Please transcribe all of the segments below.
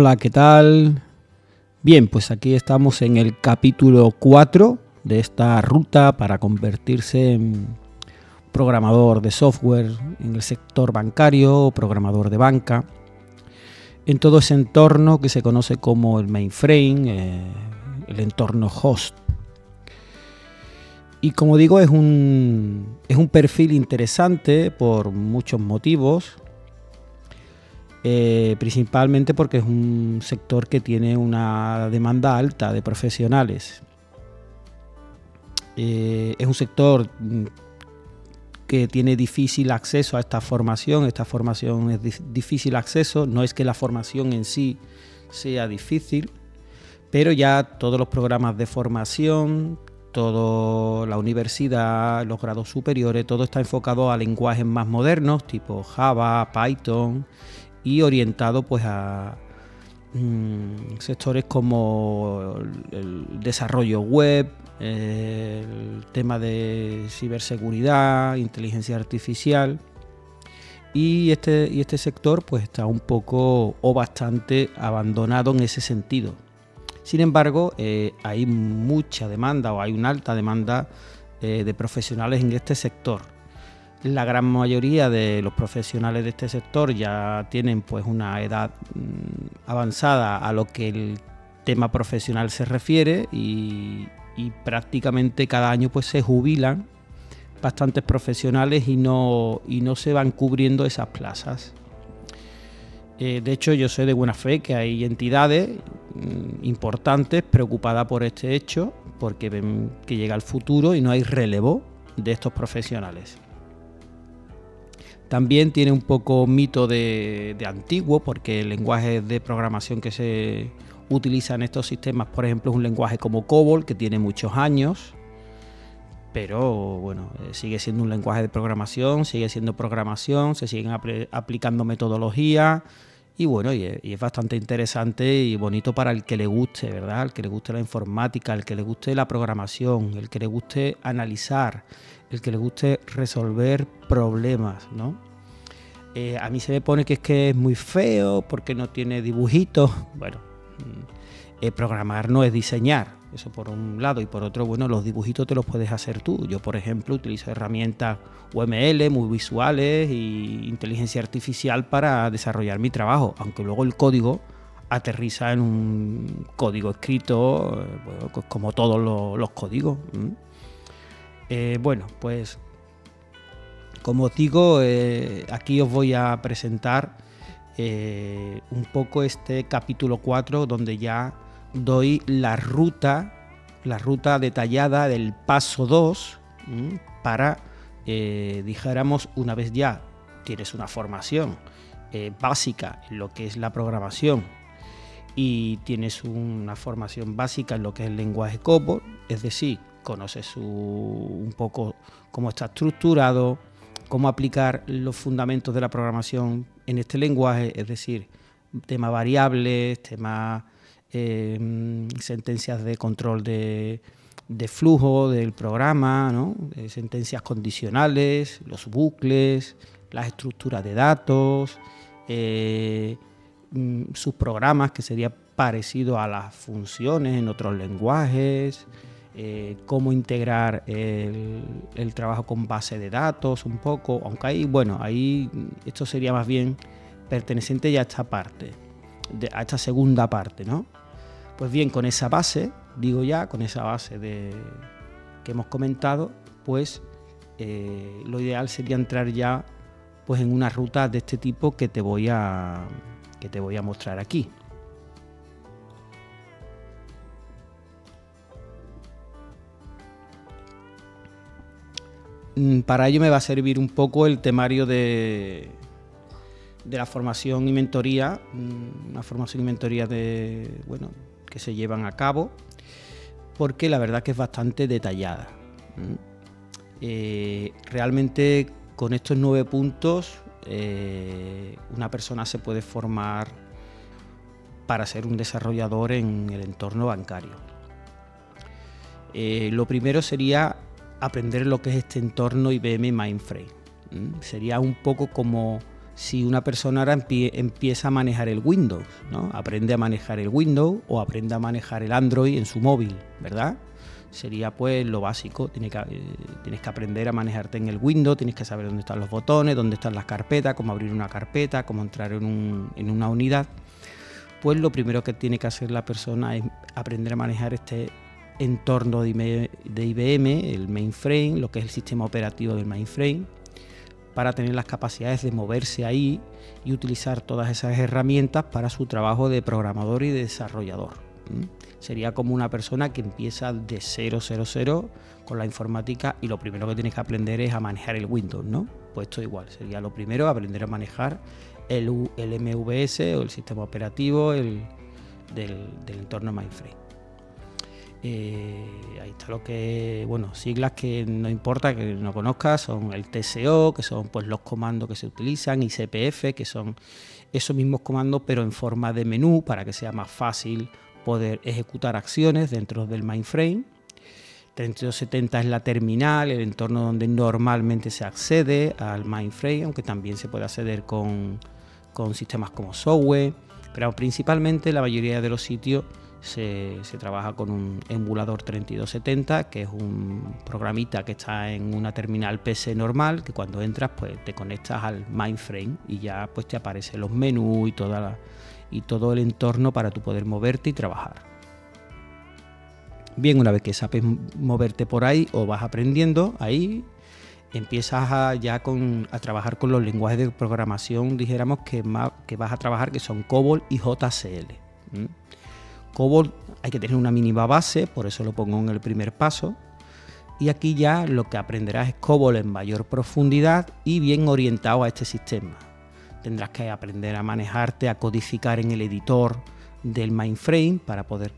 Hola, ¿qué tal? Bien, pues aquí estamos en el capítulo 4 de esta ruta para convertirse en programador de software en el sector bancario o programador de banca, en todo ese entorno que se conoce como el mainframe, el entorno host. Y como digo, es un perfil interesante por muchos motivos. Principalmente porque es un sector que tiene una demanda alta de profesionales. Es un sector que tiene difícil acceso a esta formación es difícil acceso, no es que la formación en sí sea difícil, pero ya todos los programas de formación, toda la universidad, los grados superiores, todo está enfocado a lenguajes más modernos, tipo Java, Python, y orientado pues a sectores como el desarrollo web, el tema de ciberseguridad, inteligencia artificial, y este sector pues está un poco o bastante abandonado en ese sentido. Sin embargo, hay mucha demanda o hay una alta demanda de profesionales en este sector. La gran mayoría de los profesionales de este sector ya tienen pues una edad avanzada a lo que el tema profesional se refiere y prácticamente cada año pues se jubilan bastantes profesionales y no se van cubriendo esas plazas. De hecho, yo sé de buena fe que hay entidades importantes preocupadas por este hecho porque ven que llega el futuro y no hay relevo de estos profesionales. También tiene un poco mito de antiguo, porque el lenguaje de programación que se utiliza en estos sistemas, por ejemplo, es un lenguaje como COBOL, que tiene muchos años, pero bueno, sigue siendo un lenguaje de programación, sigue siendo programación, se siguen aplicando metodologías, y bueno, y es bastante interesante y bonito para el que le guste, ¿verdad? El que le guste la informática, el que le guste la programación, el que le guste analizar, el que le guste resolver problemas, ¿no? A mí se me pone que es muy feo porque no tiene dibujitos. Bueno, programar no es diseñar, eso por un lado, y por otro, bueno, los dibujitos te los puedes hacer tú. Yo, por ejemplo, utilizo herramientas UML muy visuales y inteligencia artificial para desarrollar mi trabajo, aunque luego el código aterriza en un código escrito, bueno, pues como todos los códigos. Bueno, pues como os digo, aquí os voy a presentar un poco este capítulo 4, donde ya doy la ruta detallada del paso 2 para, dijéramos, una vez ya tienes una formación básica en lo que es la programación y tienes una formación básica en lo que es el lenguaje COBOL, es decir, conoces un poco cómo está estructurado, cómo aplicar los fundamentos de la programación en este lenguaje, es decir, temas variables, temas sentencias de control de flujo del programa, ¿no? Sentencias condicionales, los bucles, las estructuras de datos, sus programas, que sería parecido a las funciones en otros lenguajes, cómo integrar el trabajo con base de datos un poco, aunque ahí, bueno, ahí esto sería más bien perteneciente ya a esta parte, a esta segunda parte, ¿no? Pues bien, con esa base, digo ya, con esa base que hemos comentado, pues lo ideal sería entrar ya pues en una ruta de este tipo que te voy a mostrar aquí. Para ello me va a servir un poco el temario de la formación y mentoría, una formación y mentoría bueno, que se llevan a cabo, porque la verdad que es bastante detallada. Realmente con estos 9 puntos una persona se puede formar para ser un desarrollador en el entorno bancario. Lo primero sería aprender lo que es este entorno IBM Mainframe. Sería un poco como si una persona ahora empieza a manejar el Windows, ¿no? Aprende a manejar el Windows o aprende a manejar el Android en su móvil, ¿verdad? Sería pues lo básico. Tienes que aprender a manejarte en el Windows, tienes que saber dónde están los botones, dónde están las carpetas, cómo abrir una carpeta, cómo entrar en una unidad. Pues lo primero que tiene que hacer la persona es aprender a manejar este entorno de IBM, el mainframe, lo que es el sistema operativo del mainframe, para tener las capacidades de moverse ahí y utilizar todas esas herramientas para su trabajo de programador y de desarrollador. Sería como una persona que empieza de 000 con la informática y lo primero que tienes que aprender es a manejar el Windows, ¿no? Pues esto igual, sería lo primero, aprender a manejar el MVS o el sistema operativo del entorno mainframe. Ahí está lo que, bueno, siglas que no importa que no conozcas, son el TCO, que son pues los comandos que se utilizan, y CPF, que son esos mismos comandos pero en forma de menú para que sea más fácil poder ejecutar acciones dentro del mainframe. 3270 es la terminal, el entorno donde normalmente se accede al mainframe, aunque también se puede acceder con sistemas como software, pero principalmente la mayoría de los sitios se trabaja con un emulador 3270, que es un programita que está en una terminal PC normal, que cuando entras pues te conectas al mainframe y ya pues te aparecen los menús y todo el entorno para tú poder moverte y trabajar. Bien, una vez que sabes moverte por ahí o vas aprendiendo, ahí empiezas a trabajar con los lenguajes de programación, dijéramos que vas a trabajar, que son COBOL y JCL. COBOL hay que tener una mínima base, por eso lo pongo en el primer paso. Y aquí ya lo que aprenderás es COBOL en mayor profundidad y bien orientado a este sistema. Tendrás que aprender a manejarte, a codificar en el editor del mainframe para poder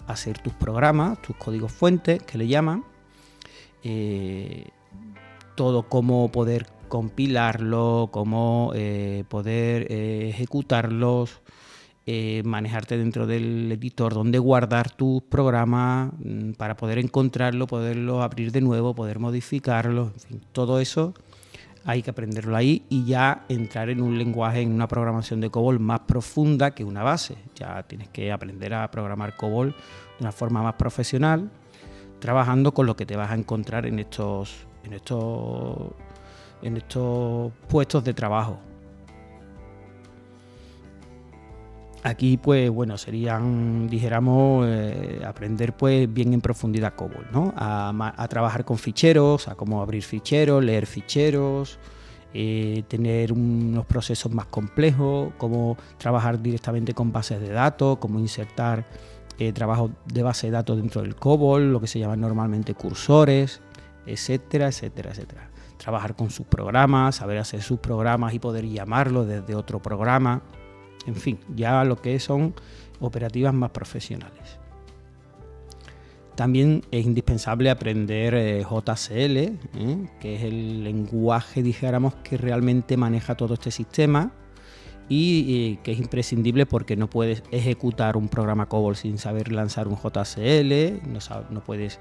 hacer tus programas, tus códigos fuentes, que le llaman. Todo cómo poder compilarlo, cómo poder ejecutarlos, manejarte dentro del editor, donde guardar tus programas para poder encontrarlo, poderlo abrir de nuevo, poder modificarlo, en fin, todo eso hay que aprenderlo ahí y ya entrar en un lenguaje, en una programación de COBOL más profunda que una base. Ya tienes que aprender a programar COBOL de una forma más profesional, trabajando con lo que te vas a encontrar en estos puestos de trabajo. Aquí pues bueno, serían, dijéramos, aprender pues bien en profundidad COBOL, ¿no? A trabajar con ficheros, a cómo abrir ficheros, leer ficheros, tener unos procesos más complejos, cómo trabajar directamente con bases de datos, cómo insertar trabajos de base de datos dentro del COBOL, lo que se llaman normalmente cursores, etcétera, etcétera, etcétera. Trabajar con sus programas, saber hacer sus programas y poder llamarlos desde otro programa. En fin, ya lo que son operativas más profesionales. También es indispensable aprender JCL, que es el lenguaje, dijéramos, que realmente maneja todo este sistema y que es imprescindible porque no puedes ejecutar un programa COBOL sin saber lanzar un JCL, no puedes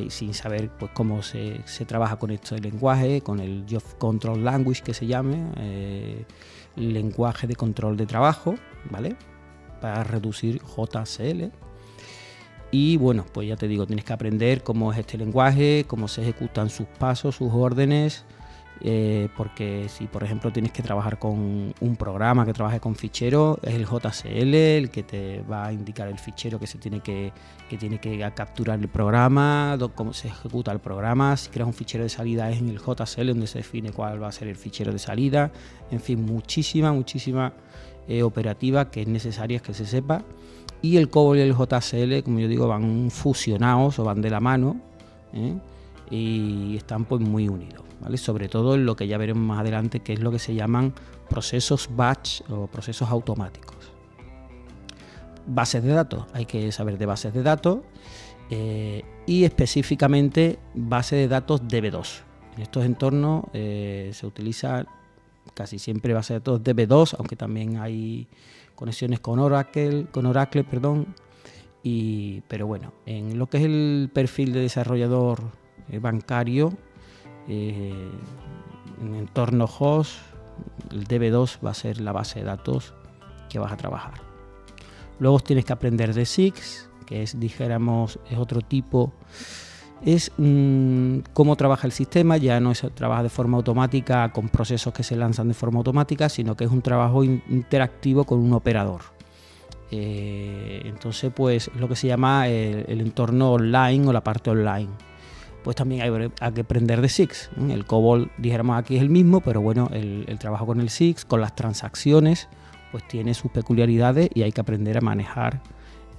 sin saber pues cómo se trabaja con este lenguaje, con el Job Control Language que se llame, lenguaje de control de trabajo, ¿vale? Para reducir JCL. Y bueno, pues ya te digo, tienes que aprender cómo es este lenguaje, cómo se ejecutan sus pasos, sus órdenes, porque si por ejemplo tienes que trabajar con un programa que trabaje con ficheros, es el JCL el que te va a indicar el fichero que tiene que capturar el programa, cómo se ejecuta el programa. Si creas un fichero de salida es en el JCL donde se define cuál va a ser el fichero de salida. En fin, muchísima operativa que es necesaria que se sepa. Y el COBOL y el JCL, como yo digo, van fusionados o van de la mano, y están pues muy unidos, ¿vale? Sobre todo en lo que ya veremos más adelante, que es lo que se llaman procesos batch o procesos automáticos. Bases de datos, hay que saber de bases de datos y específicamente base de datos DB2. En estos entornos se utiliza casi siempre base de datos DB2, aunque también hay conexiones con Oracle, pero bueno, en lo que es el perfil de desarrollador bancario, en entorno host, El DB2 va a ser la base de datos que vas a trabajar. Luego tienes que aprender de SIG, que es, dijéramos, es otro tipo. Es cómo trabaja el sistema, ya no es trabaja de forma automática con procesos que se lanzan de forma automática, sino que es un trabajo interactivo con un operador. Entonces, pues lo que se llama el entorno online o la parte online. Pues también hay que aprender de SIG. El COBOL, dijéramos aquí, es el mismo, pero bueno, el trabajo con el SIG, con las transacciones, pues tiene sus peculiaridades y hay que aprender a manejar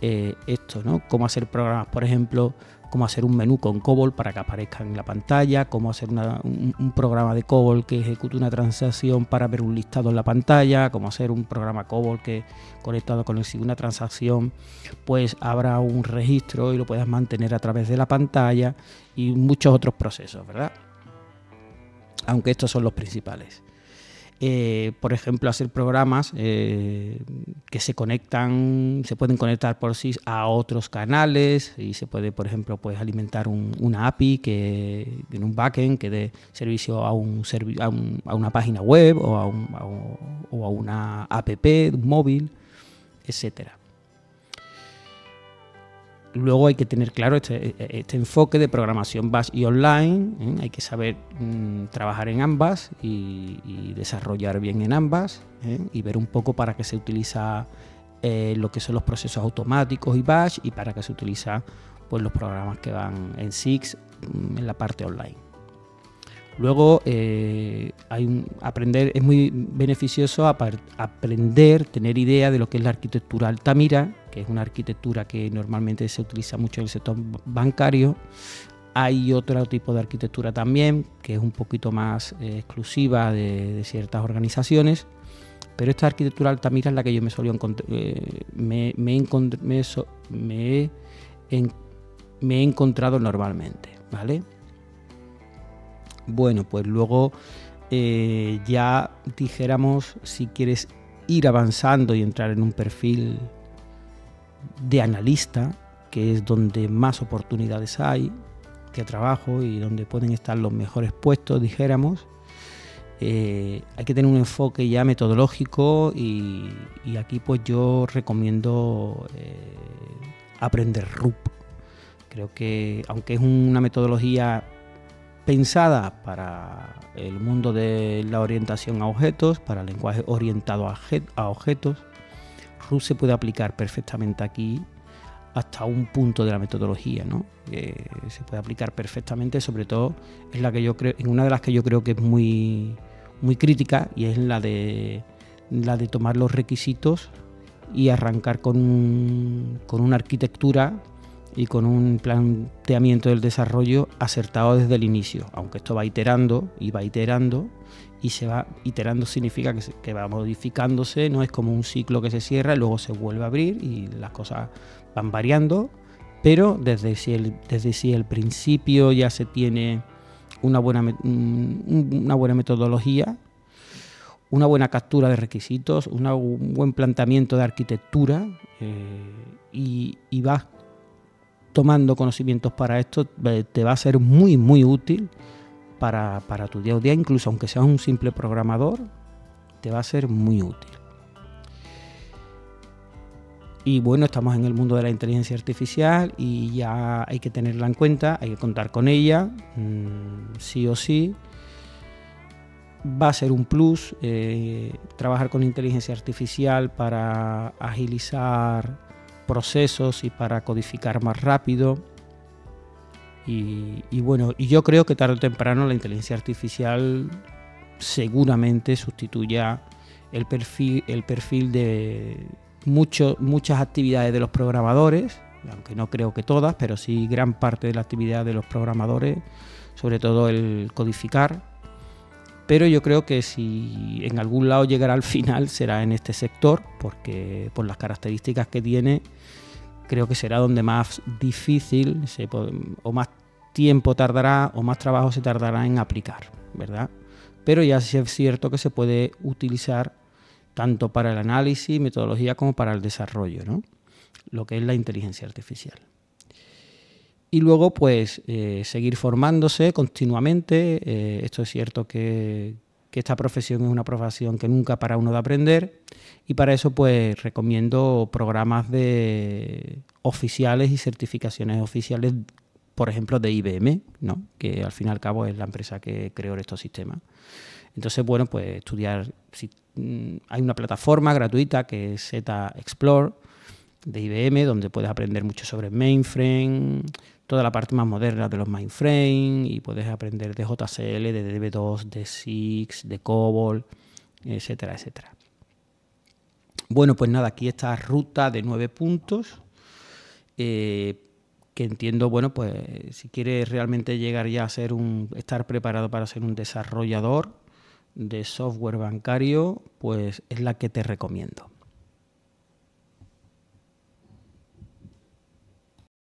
esto, ¿no? Cómo hacer programas, por ejemplo, cómo hacer un menú con COBOL para que aparezca en la pantalla, cómo hacer un programa de COBOL que ejecute una transacción para ver un listado en la pantalla, cómo hacer un programa COBOL que conectado con una transacción pues abra un registro y lo puedas mantener a través de la pantalla, y muchos otros procesos, ¿verdad? Aunque estos son los principales. Por ejemplo, hacer programas que se pueden conectar por sí a otros canales, y se puede, por ejemplo, pues alimentar una API en un backend que dé servicio a una página web o a una app, un móvil, etcétera. Luego hay que tener claro este enfoque de programación bash y online, hay que saber trabajar en ambas y desarrollar bien en ambas, y ver un poco para qué se utiliza lo que son los procesos automáticos y bash, y para qué se utiliza pues los programas que van en SIG en la parte online. Luego aprender, es muy beneficioso aprender, tener idea de lo que es la arquitectura Altamira, que es una arquitectura que normalmente se utiliza mucho en el sector bancario. Hay otro tipo de arquitectura también, que es un poquito más exclusiva de ciertas organizaciones, pero esta arquitectura Altamira es la que yo me solía encontrar, me he encontrado normalmente, ¿vale? Bueno, pues luego ya dijéramos, si quieres ir avanzando y entrar en un perfil de analista, que es donde más oportunidades hay de trabajo y donde pueden estar los mejores puestos, dijéramos, hay que tener un enfoque ya metodológico, y aquí pues yo recomiendo aprender RUP. Creo que aunque es una metodología pensada para el mundo de la orientación a objetos, para el lenguaje orientado a objetos, RUP se puede aplicar perfectamente aquí hasta un punto de la metodología, ¿no? Se puede aplicar perfectamente, sobre todo en una de las que yo creo que es muy, muy crítica, y es la de tomar los requisitos y arrancar con una arquitectura y con un planteamiento del desarrollo acertado desde el inicio, aunque esto va iterando, y se va iterando significa que va modificándose, no es como un ciclo que se cierra y luego se vuelve a abrir y las cosas van variando, pero desde si el principio ya se tiene una buena metodología, una buena captura de requisitos, un buen planteamiento de arquitectura, y vas tomando conocimientos para esto, te va a ser muy muy útil para tu día a día, incluso aunque seas un simple programador, te va a ser muy útil. Y bueno, estamos en el mundo de la inteligencia artificial y ya hay que tenerla en cuenta, hay que contar con ella, sí o sí. Va a ser un plus trabajar con inteligencia artificial para agilizar procesos y para codificar más rápido, y bueno, y yo creo que tarde o temprano la inteligencia artificial seguramente sustituya el perfil de muchas actividades de los programadores, aunque no creo que todas, pero sí gran parte de la actividad de los programadores, sobre todo el codificar. Pero yo creo que si en algún lado llegará al final será en este sector, porque por las características que tiene, creo que será donde más difícil o más tiempo tardará o más trabajo se tardará en aplicar, ¿verdad? Pero ya sí es cierto que se puede utilizar tanto para el análisis, metodología, como para el desarrollo, ¿no? Lo que es la inteligencia artificial. Y luego, pues, seguir formándose continuamente. Esto es cierto que que esta profesión es una profesión que nunca para uno de aprender, y para eso pues recomiendo programas oficiales y certificaciones oficiales, por ejemplo de IBM, ¿no? Que al fin y al cabo es la empresa que creó estos sistemas. Entonces, bueno, pues estudiar, hay una plataforma gratuita que es Z-Explore de IBM, donde puedes aprender mucho sobre mainframe, toda la parte más moderna de los mainframe, y puedes aprender de JCL, de DB2, de SIX, de COBOL, etcétera, etcétera. Bueno, pues nada, aquí esta ruta de 9 puntos, que entiendo, bueno, pues si quieres realmente llegar ya a ser estar preparado para ser un desarrollador de software bancario, pues es la que te recomiendo.